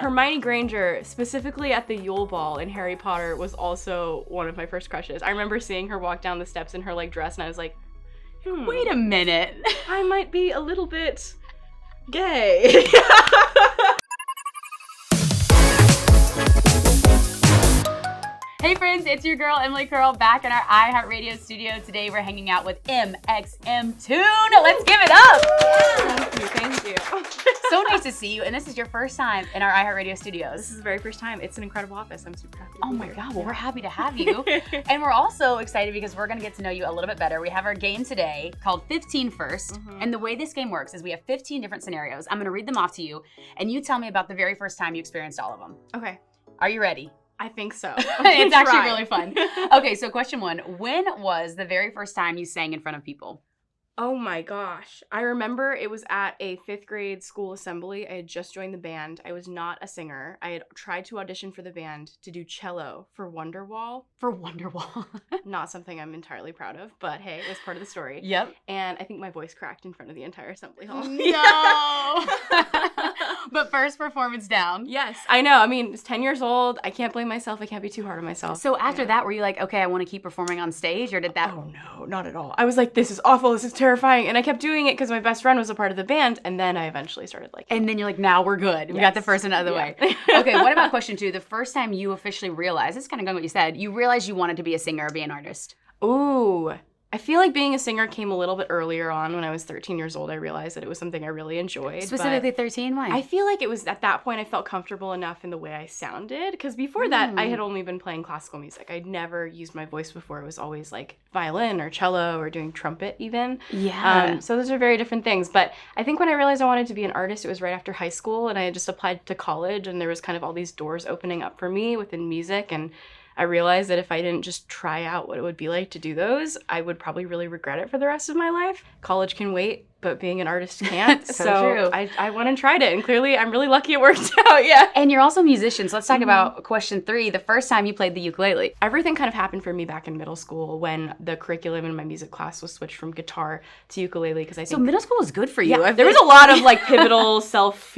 Hermione Granger, specifically at the Yule Ball in Harry Potter, was also one of my first crushes. I remember seeing her walk down the steps in her like dress, and I was like, wait a minute. I might be a little bit gay. Hey friends, it's your girl Emily Curl back in our iHeartRadio studio. Today we're hanging out with mxmtoon. Let's give it up! Thank you. So nice to see you, and this is your first time in our iHeartRadio studios. This is the very first time. It's an incredible office. I'm super happy. Oh my God, well we're happy to have you. And we're also excited because we're gonna get to know you a little bit better. We have our game today called 15 First, and the way this game works is we have 15 different scenarios. I'm gonna read them off to you, and you tell me about the very first time you experienced all of them. Okay. Are you ready? I think so. It's actually really fun. Okay, so question 1. When was the very first time you sang in front of people? Oh my gosh. I remember it was at a 5th grade school assembly. I had just joined the band. I was not a singer. I had tried to audition for the band to do cello for Wonderwall. For Wonderwall. Not something I'm entirely proud of, but hey, it was part of the story. Yep. And I think my voice cracked in front of the entire assembly hall. No! But first performance down. Yes, I know. I mean, it's 10 years old. I can't blame myself. I can't be too hard on myself. So after that, were you like, okay, I want to keep performing on stage, or did that? Oh no, not at all. I was like, this is awful. This is terrifying. And I kept doing it because my best friend was a part of the band. And then I eventually started liking it. And then you're like, now we're good. We got the first one out of the way. Okay, what about question 2? The first time you officially realized, this is kind of going what you said, you realized you wanted to be a singer or be an artist. Ooh. I feel like being a singer came a little bit earlier on. When I was 13 years old, I realized that it was something I really enjoyed. Specifically 13? Why? I feel like it was at that point I felt comfortable enough in the way I sounded. Because before that, I had only been playing classical music. I'd never used my voice before. It was always like violin or cello or doing trumpet even. Yeah. So those are very different things. But I think when I realized I wanted to be an artist, it was right after high school. And I had just applied to college. And there was kind of all these doors opening up for me within music. And I realized that if I didn't just try out what it would be like to do those, I would probably really regret it for the rest of my life. College can wait, but being an artist can't. So true. I went and tried it, and clearly I'm really lucky it worked out, yeah. And you're also a musician, so let's talk about question 3, the first time you played the ukulele. Everything kind of happened for me back in middle school when the curriculum in my music class was switched from guitar to ukulele, because I think— So middle school was good for you. Yeah, there was a lot of like pivotal self,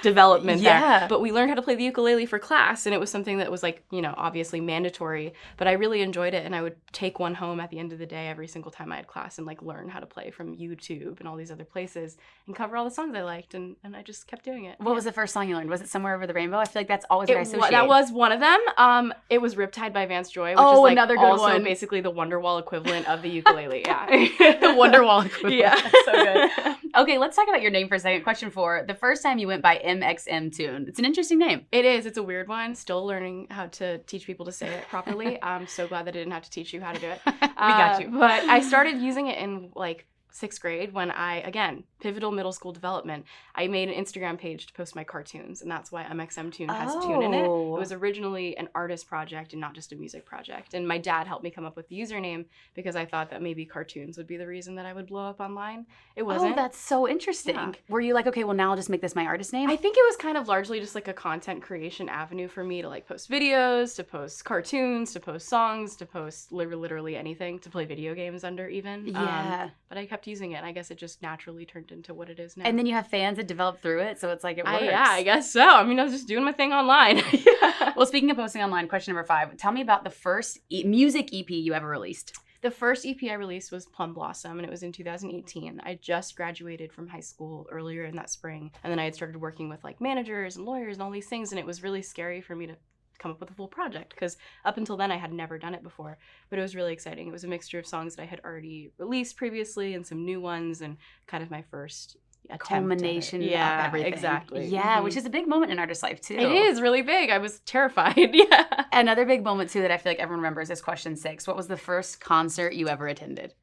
development Yeah. there. But we learned how to play the ukulele for class, and it was something that was like, obviously mandatory, but I really enjoyed it, and I would take one home at the end of the day every single time I had class and like learn how to play from YouTube and all these other places and cover all the songs I liked, and I just kept doing it. What was the first song you learned? Was it Somewhere Over the Rainbow? I feel like that's always what I associate. That was one of them. It was Riptide by Vance Joy, which is like another good also one. basically the Wonderwall equivalent of the ukulele. Yeah. The Wonderwall equivalent. Yeah. That's so good. Okay, let's talk about your name for a second. Question 4, the first time you went by mxmtoon. It's an interesting name. It is. It's a weird one. Still learning how to teach people to say it properly. I'm so glad that I didn't have to teach you how to do it. We got you. But I started using it in like 6th grade when again, pivotal middle school development, I made an Instagram page to post my cartoons, and that's why mxmtoon has tune in it. It was originally an artist project and not just a music project. And my dad helped me come up with the username because I thought that maybe cartoons would be the reason that I would blow up online. It wasn't. Oh, that's so interesting. Yeah. Were you like, okay, well now I'll just make this my artist name? I think it was kind of largely just like a content creation avenue for me to like post videos, to post cartoons, to post songs, to post literally anything, to play video games under even. Yeah. But I kept using it, and I guess it just naturally turned into what it is now. And then you have fans that develop through it, so it's like it works. Yeah, I guess so. I mean, I was just doing my thing online. Yeah. Well, speaking of posting online, question number 5, tell me about the first music EP you ever released. The first EP I released was Plum Blossom, and it was in 2018. I just graduated from high school earlier in that spring, and then I had started working with like managers and lawyers and all these things, and it was really scary for me to come up with a full project because up until then I had never done it before, but it was really exciting. It was a mixture of songs that I had already released previously and some new ones, and kind of my first culmination of everything. Exactly. Yeah, which is a big moment in an artist's life too. It is really big. I was terrified. Yeah. Another big moment too that I feel like everyone remembers is question 6. What was the first concert you ever attended?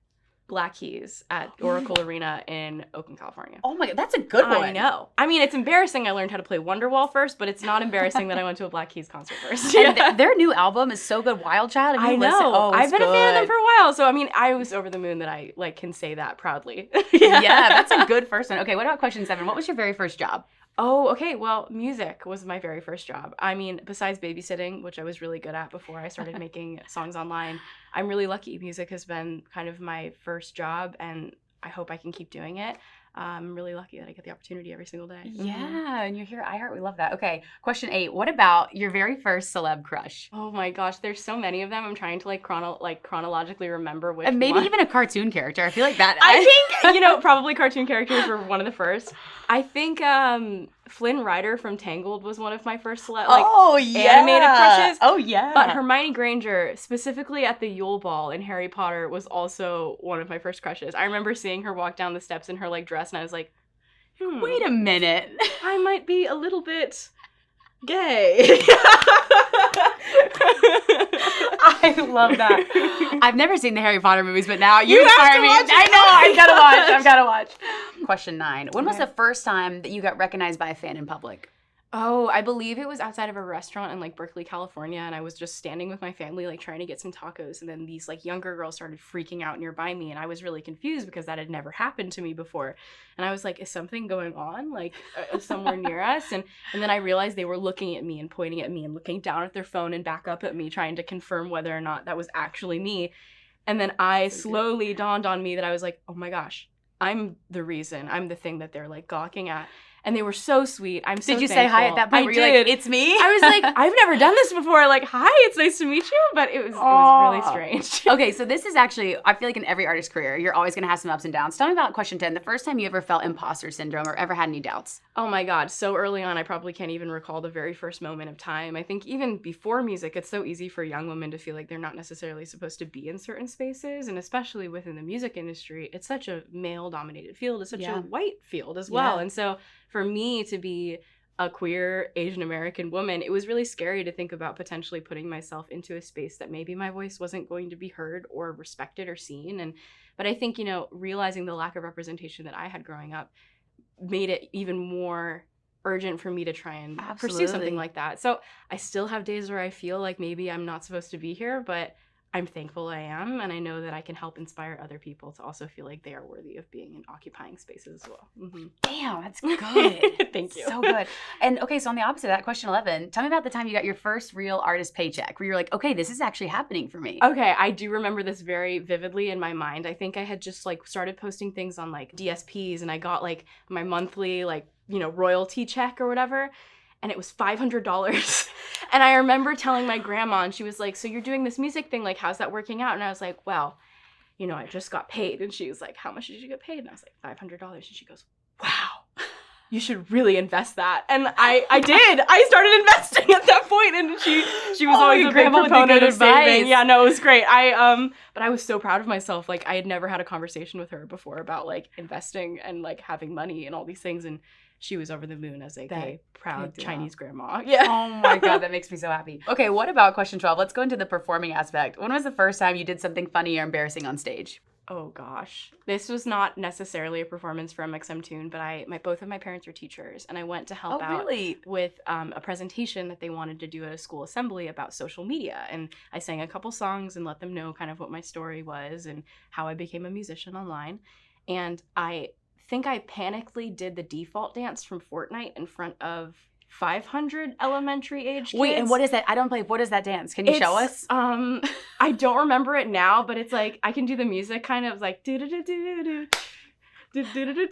Black Keys at Oracle Arena in Oakland, California. Oh my God, that's a good one. I know. I mean, it's embarrassing I learned how to play Wonderwall first, but it's not embarrassing that I went to a Black Keys concert first. And their new album is so good, Wild Child. I know. I've been a fan of them for a while, so I mean, I was over the moon that I like can say that proudly. Yeah, that's a good first one. Okay, what about question 7? What was your very first job? Oh, okay. Well, music was my very first job. I mean, besides babysitting, which I was really good at before I started making songs online, I'm really lucky. Music has been kind of my first job, and I hope I can keep doing it. I'm really lucky that I get the opportunity every single day. Yeah, and you're here at iHeart. We love that. Okay, question 8. What about your very first celeb crush? Oh my gosh, there's so many of them. I'm trying to chronologically remember which And maybe one. even a cartoon character. I feel like that. I think, probably cartoon characters were one of the first. I think Flynn Rider from Tangled was one of my first animated crushes. Oh, yeah. But Hermione Granger, specifically at the Yule Ball in Harry Potter, was also one of my first crushes. I remember seeing her walk down the steps in her dress, and I was like, wait a minute. I might be a little bit gay. I love that. I've never seen the Harry Potter movies, but now you have inspire to me. watch it. I know. I've got to watch. Question 9. When was the first time that you got recognized by a fan in public? Oh, I believe it was outside of a restaurant in Berkeley, California, and I was just standing with my family trying to get some tacos, and then these younger girls started freaking out nearby me, and I was really confused because that had never happened to me before. And I was like, is something going on somewhere near us? And then I realized they were looking at me and pointing at me and looking down at their phone and back up at me, trying to confirm whether or not that was actually me. And then slowly dawned on me that I was like, oh my gosh, I'm the reason. I'm the thing that they're gawking at. And they were so sweet. I'm so Did you thankful. say hi at that point? I did. It's me? I was like, I've never done this before. Hi, it's nice to meet you. But it was really strange. Okay, so this is actually, I feel like in every artist's career, you're always going to have some ups and downs. Tell me about question 10, the first time you ever felt imposter syndrome or ever had any doubts. Oh my God, so early on, I probably can't even recall the very first moment of time. I think even before music, it's so easy for young women to feel like they're not necessarily supposed to be in certain spaces. And especially within the music industry, it's such a male-dominated field. It's such a white field as well. Yeah. And so for me to be a queer Asian American woman, it was really scary to think about potentially putting myself into a space that maybe my voice wasn't going to be heard or respected or seen. But I think, realizing the lack of representation that I had growing up made it even more urgent for me to try and pursue something like that. So I still have days where I feel like maybe I'm not supposed to be here, but I'm thankful I am, and I know that I can help inspire other people to also feel like they are worthy of being in occupying spaces as well. Mm-hmm. Damn, that's good. Thank you. So good. And okay, so on the opposite of that, question 11, tell me about the time you got your first real artist paycheck, where you're like, okay, this is actually happening for me. Okay, I do remember this very vividly in my mind. I think I had just started posting things on DSPs, and I got my monthly royalty check or whatever. And it was $500. And I remember telling my grandma, and she was like, so you're doing this music thing, how's that working out? And I was like, well, I just got paid. And she was like, how much did you get paid? And I was like, $500. And she goes, wow, you should really invest that. And I did. I started investing at that point. And she was always a big proponent of saving. Yeah, no, it was great. But I was so proud of myself. I had never had a conversation with her before about investing and having money and all these things. And she was over the moon as a proud Chinese grandma. Yeah. Oh my God, that makes me so happy. Okay, what about question 12? Let's go into the performing aspect. When was the first time you did something funny or embarrassing on stage? Oh gosh. This was not necessarily a performance for mxmtoon, but both of my parents were teachers, and I went to help out with a presentation that they wanted to do at a school assembly about social media. And I sang a couple songs and let them know kind of what my story was and how I became a musician online. And I think I panically did the default dance from Fortnite in front of 500 elementary age kids. Wait, and what is that? I don't play. What is that dance? Can you show us? I don't remember it now, but it's I can do the music kind of do do do do do do do do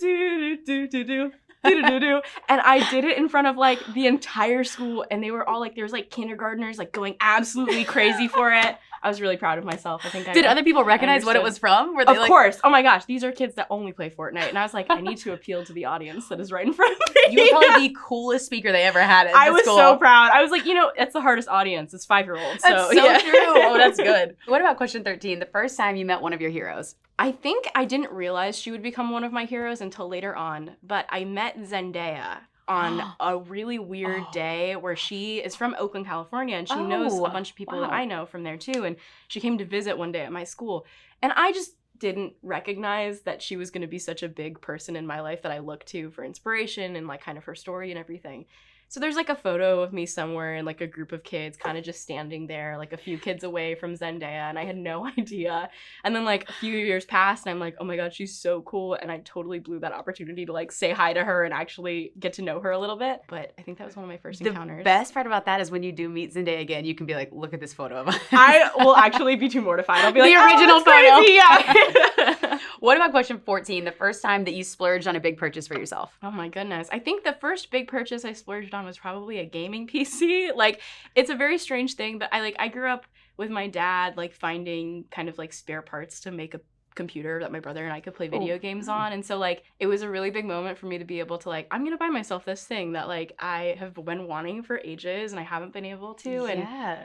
do do do do. And I did it in front of the entire school, and they were all there was kindergartners going absolutely crazy for it. I was really proud of myself. I think Did other people recognize what it was from? Were they of course. Oh my gosh, these are kids that only play Fortnite. And I was like, I need to appeal to the audience that is right in front of me. You were probably the coolest speaker they ever had at I was school. so proud. I was like, that's the hardest audience. It's 5-year-olds. That's so true. Oh, that's good. What about question 13? The first time you met one of your heroes? I think I didn't realize she would become one of my heroes until later on, but I met Zendaya on a really weird day where she is from Oakland, California, and she knows a bunch of people that I know from there too, and she came to visit one day at my school, and I just didn't recognize that she was going to be such a big person in my life that I look to for inspiration and kind of her story and everything. So there's a photo of me somewhere in a group of kids kind of just standing there a few kids away from Zendaya, and I had no idea. And then a few years passed, and I'm like, oh my God, she's so cool, and I totally blew that opportunity to say hi to her and actually get to know her a little bit. But I think that was one of my first encounters. The best part about that is when you do meet Zendaya again, you can be like, look at this photo of us. I will actually be too mortified. I'll be the original photo. Crazy. Yeah. What about question 14, the first time that you splurged on a big purchase for yourself? Oh my goodness. I think the first big purchase I splurged on was probably a gaming PC. Like, it's a very strange thing, but I grew up with my dad, like, finding kind of like spare parts to make a computer that my brother and I could play video games on. And so, like, it was a really big moment for me to be able to, like, I'm going to buy myself this thing that, like, I have been wanting for ages and I haven't been able to.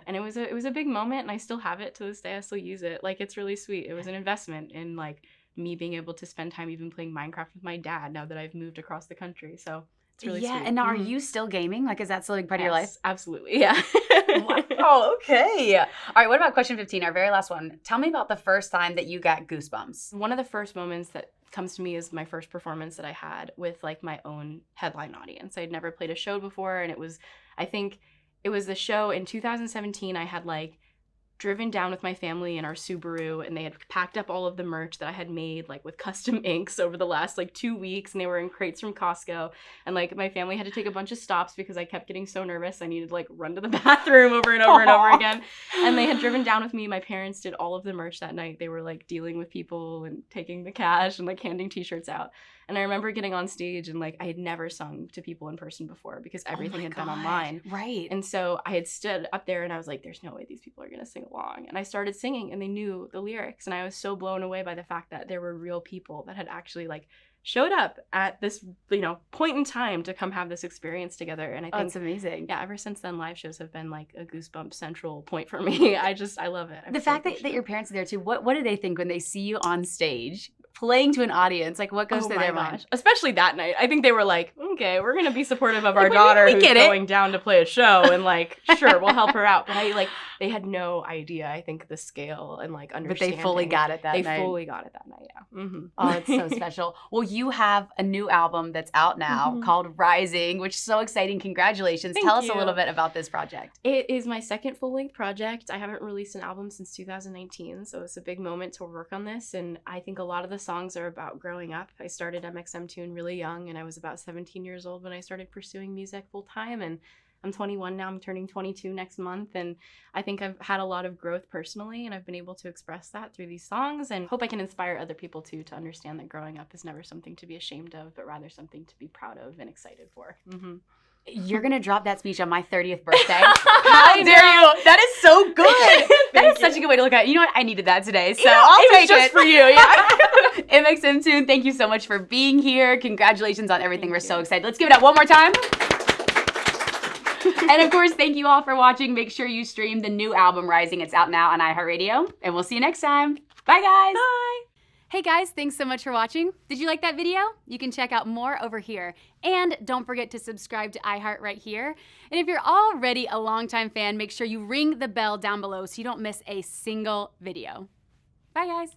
And it was a big moment, and I still have it to this day. I still use it. Like, it's really sweet. It was an investment in, like, me being able to spend time even playing Minecraft with my dad now that I've moved across the country. So it's really sweet. And now are you still gaming? Like, is that still a big part of your life? Absolutely, yeah. Wow, okay. All right, what about question 15, our very last one? Tell me about the first time that you got goosebumps. One of the first moments that comes to me is my first performance that I had with, like, my own headline audience. I'd never played a show before, and I think it was the show in 2017. I had, like, driven down with my family in our Subaru, and they had packed up all of the merch that I had made, like, with custom inks over the last, like, 2 weeks, and they were in crates from Costco. And, like, my family had to take a bunch of stops because I kept getting so nervous I needed to, like, run to the bathroom over and over and over again. And they had driven down with me. My parents did all of the merch that night. They were, like, dealing with people and taking the cash and, like, handing t-shirts out. And I remember getting on stage and, like, I had never sung to people in person before because everything had been online. Right. And so I had stood up there and I was like, there's no way these people are going to sing along. And I started singing and they knew the lyrics. And I was so blown away by the fact that there were real people that had actually, like, showed up at this, you know, point in time to come have this experience together. And I think it's amazing. Yeah, ever since then, live shows have been, like, a goosebump central point for me. I love it. The fact that your parents are there too, what do they think when they see you on stage playing to an audience? Like, what goes through their mind? Especially that night. I think they were like, okay, we're going to be supportive of our daughter who's going down to play a show, and, like, sure, we'll help her out. But they had no idea, I think, the scale and, like, understanding. But they fully got it that night. They fully got it that night, yeah. Mm-hmm. Oh, it's so special. Well, you have a new album that's out now called Rising, which is so exciting. Congratulations. Tell us a little bit about this project. It is my second full-length project. I haven't released an album since 2019, so it's a big moment to work on this. And I think a lot of the songs are about growing up. I started mxmtoon really young, and I was about 17 years old when I started pursuing music full-time. And I'm 21 now. I'm turning 22 next month. And I think I've had a lot of growth personally, and I've been able to express that through these songs, and hope I can inspire other people too to understand that growing up is never something to be ashamed of, but rather something to be proud of and excited for. Mm-hmm. You're going to drop that speech on my 30th birthday. How dare you? That is so good. That is such a good way to look at it. You know what? I needed that today, so I'll take it. Just for you, yeah. mxmtoon, thank you so much for being here. Congratulations on everything. We're so excited. Let's give it up one more time. And of course, thank you all for watching. Make sure you stream the new album, Rising. It's out now on iHeartRadio. And we'll see you next time. Bye, guys. Bye. Hey guys, thanks so much for watching. Did you like that video? You can check out more over here. And don't forget to subscribe to iHeart right here. And if you're already a longtime fan, make sure you ring the bell down below so you don't miss a single video. Bye guys.